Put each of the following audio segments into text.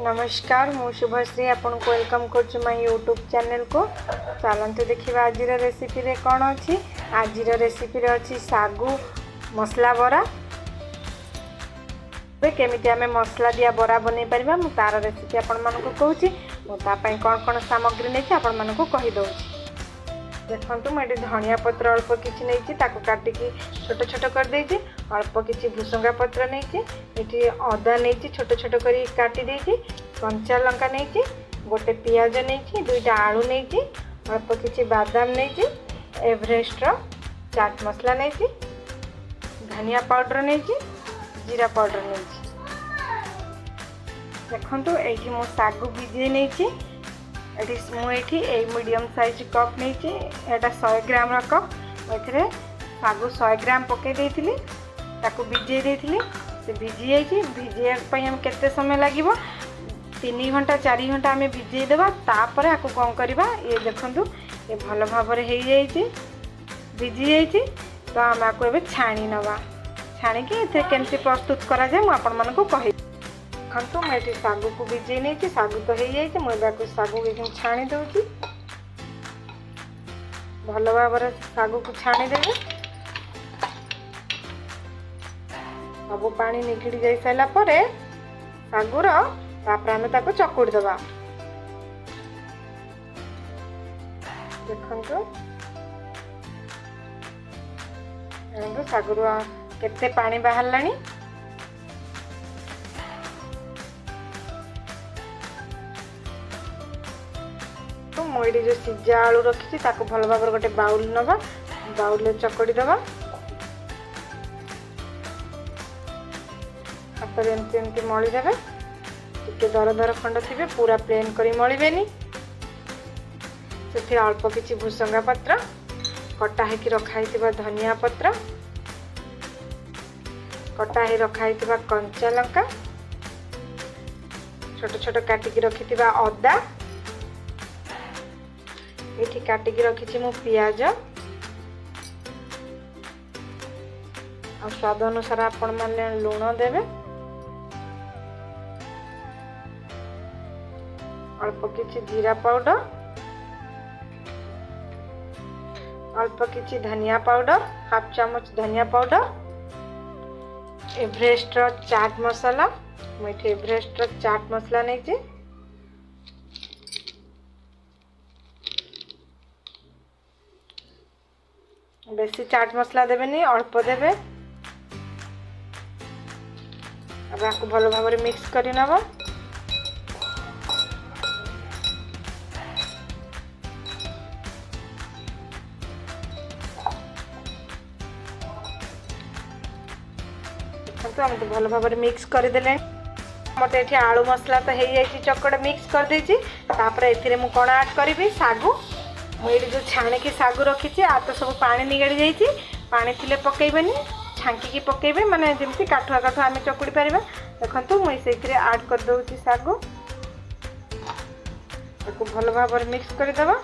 नमस्कार मु शुभश्री आपन को वेलकम कर माय यूट्यूब चैनल को। चलते देखा आज रेसिपी रे कौन अच्छी। आज रेसिपी रे अच्छी सागु मसला बरा। केमिति आमे मसला दिया बरा बनै परिबा मु तार रेसिपी आपन मन को कहूची। मु ता पई कोन कोन सामग्री नै छी आपन मन को कहि दउची। देखंतु मैं धनिया पत्र अल्प किछि नै छी ताको काटि की छोट छोट कर दे छी। अल्प किछि भुसंगा पत्र नै छी। एठी अदा नै छी छोट छोट करी काटि दे छी। कंचा लंका नै छी। गोटे पियाज नै छी। दुईटा आलू नै छी। अल्प किछि बादाम नै छी। एवरेस्ट रो चाट मसला नै छी। धनिया पाउडर नै छी। जीरा पाउडर नै छी। देखंतु एठी मो सागु भिजे नै छी। मुझे मीडियम साइज कप नहीं एटा 100 ग्राम कप एथिरे सागु 100 ग्राम पके देइथिली ताकू भिजे देइथिली। से भिजी जाइए भिजे हम केते समय लगे 3 घंटा 4 घंटा आम भिजे देवा। तापर आपको कौन करवा ये देखंतु ये भल भाव हो जाइए भिजी जाइए। तो आम आपको एबे छाणी नवा छाणी के केमती प्रस्तुत करा जाए मु आपन मन को कहि। देखो मुझे सागु को भिजे नहीं सागु तो हो जाए मुझे सागु को छाणी दूसरी भल भाव सागु को छाणी देवे। सब पानी निगड़ी जाई सारा पर सागुर आम चकुड़ दबा। देखो सागुर केते पानी बाहर लानी। तो मुझे जो सीजा आलू रखी भल भाव गोटे बाउल नवा बाउल चकड़ी दबा। हाथ एमती एमती मली देवे टे दर दर खंड थे पूरा प्लेन करी मलिबेनी। से अल्प किछि भुसंगा पत्र कटा है रखाई धनिया पत्र कटा है रखाई कंचा लंका छोट छोट काटिकी रखी अदा ये काटिकी रखी मु पियाज आ स्वाद अनुसार आपण माने लूण देवे। अल्प किछि जीरा पाउडर अल्प किछि धनिया पाउडर हाफ चामच धनिया पाउडर एवरेस्ट चाट मसाला मुझे एवरेस्ट चाट मसला नहीं छी। बेसी चाट मसला देवेनी अल्प देवे। अब आपको भल भाव मिक्स कर नब। तो हम तो भल भाव मिक्स करदे। मत ये आलू मसला तो हो जाए चकड़ा मिक्स कर देछि। तापर एथिरे मु कोन ऐड करी सागु मुझे जो छाणिकी सागु रखी आ तो सब पानी निगाड़ी जाइए। पानी थिले पकेबेनी छांकी पकेबे माने जेमती काठुआ काठुआ आम चकुड़ी पारिबा। देखंतु मुझे से ऐड कर दउची सागु ताको भल भाव मिक्स कर देबा।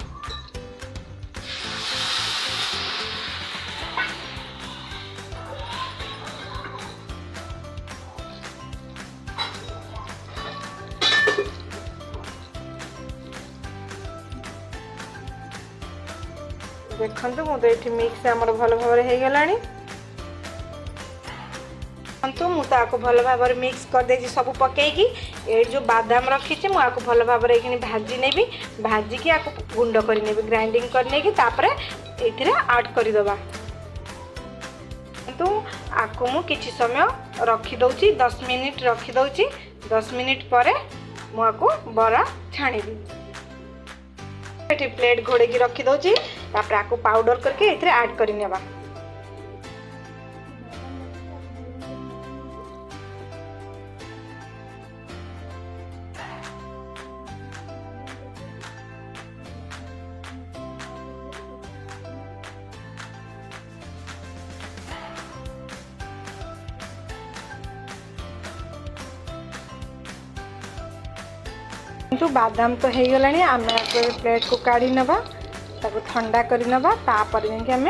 देखंतु मु तो ये मिक्स आमर भल भाव हो गलानी। तो मु ताको भल भाव मिक्स कर दे सब पकईकी ये जो बादाम रखी मुझे भल भाव भाजी नेबी भाजिकी आपको गुंड कर ग्राइंडिंग करने की तापरे ये ऐड करदबा। तो आपको मु किछि समय रखी दउची 10 मिनिट रखी दउची। 10 मिनिट पर मुझे बरा छाणीबी। प्लेट घोड़े की रखी दउची तापर आपको पाउडर करके इतरे ऐड करी नेबा। तो बादाम तो हो गलानी आम प्लेट को काढ़ी नबा ताको ठंडा करी नबा तापर जाके आम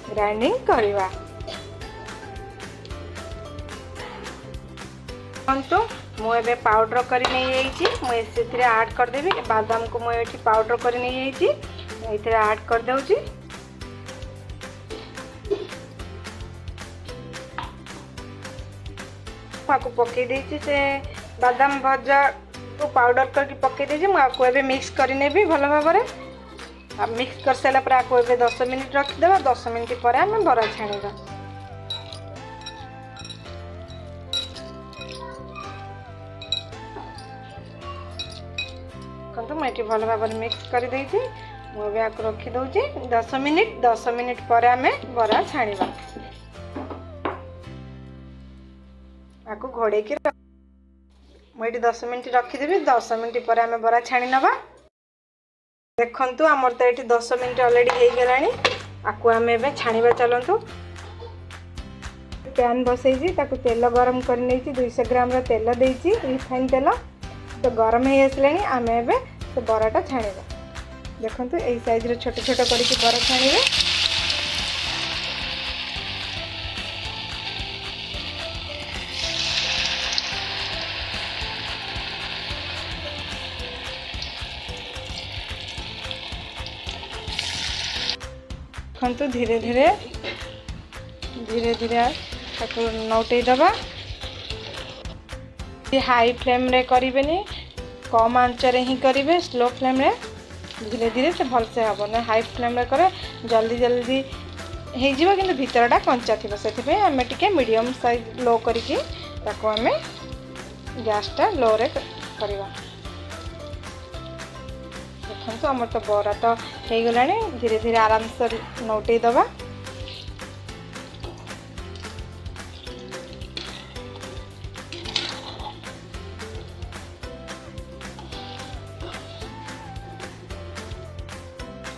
ग्राइंडिंग करवा। तो मुझे पाउडर कर मुझे आड करदेवी बादाम को मुझे पाउडर कर आड कर दूची। पकई देती से बादाम भजा को पाउडर करके पकई देती मुझे मिक्स करने भल भाव मिक्स कर सारा पर आपको 10 मिनिट रखिदेवा। 10 मिनिट पर आम बरा छाणीबा। मुझे भल भाव मिक्स कर मुझे आपको रखीदे 10 मिनिट। 10 मिनिट पर आम बरा छाणीबा। आपको घोड़े की मुझे 10 मिनिट रखीदेवी। 10 मिनिट पर आम बरा छाणी नवा। देखंतु आमर तो ये 10 मिनिट ऑलरेडी हो गलानी। आपको आम ए छाणीबा चलतु। पैन बसई तेल गरम कर 200 ग्राम तेल देती रिफाइन तेल तो गरम हो आसला। आम ए तो बराटा छाणीबा। देखंतु यही साइज रे छोट छोट करके बरा छाणीबे। देखंतु धीरे धीरे नौटे दबा। हाई फ्लेम रे करें कम आंच ही करेंगे स्लो फ्लेम रे धीरे धीरे से भलसे हम ना। हाई फ्लेम रे करे जल्दी जल्दी हो कि भीतरटा कंचा थी से आम टे मीडियम साइज लो करके आम गैसटा लो रे करवा। देखो आम तो बरा तो हो गला। धीरे धीरे आराम से नौटे दबा।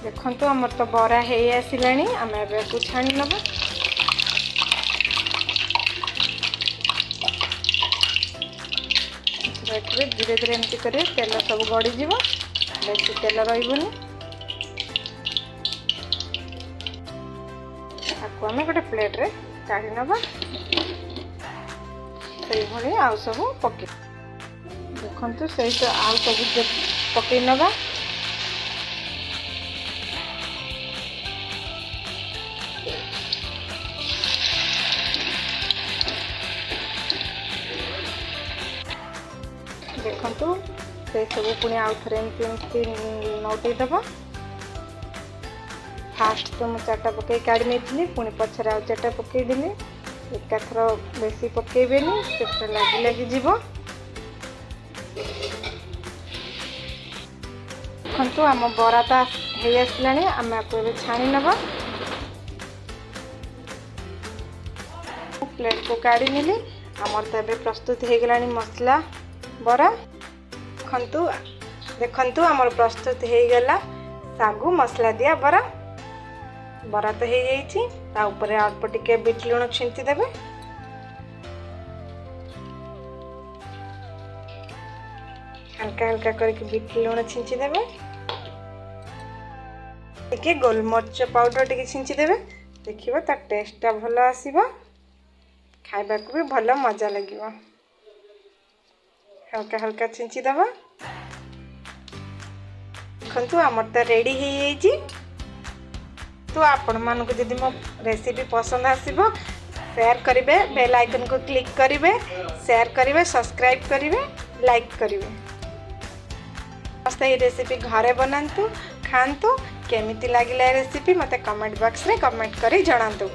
देखो आमर तो बरा हो आसला। आम को छाणी नवा। धीरे धीरे एमती कर तेल सब गड़ीज बेसी तेल रही। आपको आम गोटे प्लेट रे काढ़ी नवा। से आउ सब पके देखु से आउ सब पकई नवा। देखु से सब पुणी आउ थे एमती नौटे दबा। फास्ट तो मुझे 4टा पकई काढ़ी नहीं पुणी पछरे आउ 4टा पकईदेली। एकाथर बेसी पकईबेनी से लगी लगी जीव। देखु आम बराटा हो आसला। आम आपको छाणी नवा। प्लेट को काढ़ी नेली। आमर तो ये प्रस्तुत हो गला मसला बरा। देखंतु आमर प्रस्तुत हो गला सागु मसला दिया बरा। बरा तो हो जाइए। अल्प टिके बीट लुण छिंटी देबे। हल्का हल्का करके बीट लुण छिंची देबे। टिके गोलमरिच पाउडर टिके छिंची देबे। देखिबो ता टेस्टटा भल आसीबो। खाइबा को भी भल मजा लगिबो। हल्का हल्का छिंची दबा। देखंतु आमर तो रेडी हो जाइए। तो आपण मानक जदि मो रेसिपी पसंद आसीबो शेयर करिवे, बेल आइकन को क्लिक करिवे, शेयर करिवे, सब्सक्राइब करिवे, लाइक करिवे। ये रेसिपी घरे बनातु खातु। केमिति लागिला रेसिपी मते कमेंट बॉक्स रे कमेंट करी जणातु।